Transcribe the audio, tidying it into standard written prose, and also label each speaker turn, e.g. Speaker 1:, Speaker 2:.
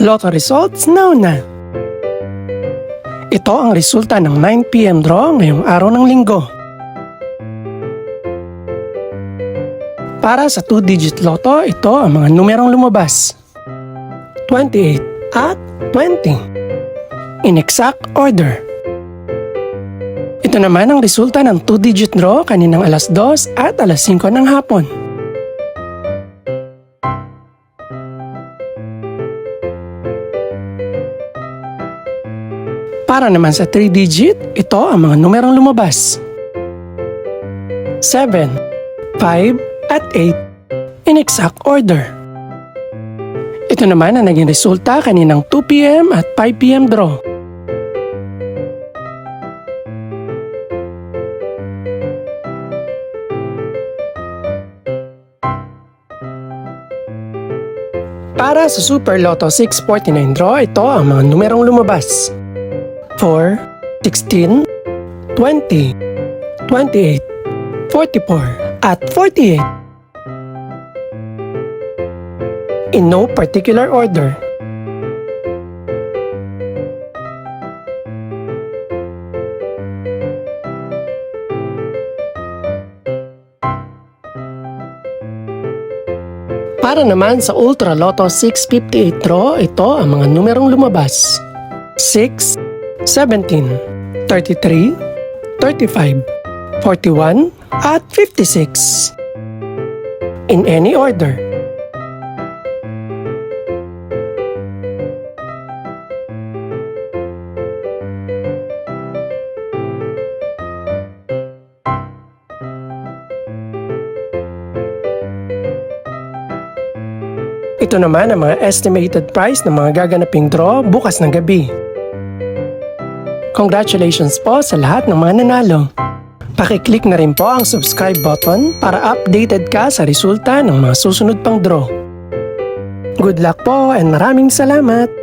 Speaker 1: Lotto results now na. Ito ang resulta ng 9 PM draw ngayong araw ng linggo. Para sa 2-digit lotto, ito ang mga numerong lumabas. 28 at 20. In exact order. Ito naman ang resulta ng 2-digit draw kaninang alas 2 at alas 5 ng hapon. Para naman sa 3-digit, ito ang mga numerong lumabas. 7, 5, at 8 in exact order. Ito naman ang naging resulta kaninang 2 PM at 5 PM draw. Para sa Super Lotto 649 draw, ito ang mga numerong lumabas. 4, 16, 20, 28, 44, at 48. In no particular order. Para naman sa Ultra Lotto 658 draw, ito ang mga numerong lumabas. 6, 17, 33, 35, 41, at 56. In any order. Ito naman ang mga estimated price ng mga gaganaping draw bukas ng gabi. Congratulations po sa lahat ng mga nanalo. Pakiclick na rin po ang subscribe button para updated ka sa resulta ng mga susunod pang draw. Good luck po and maraming salamat!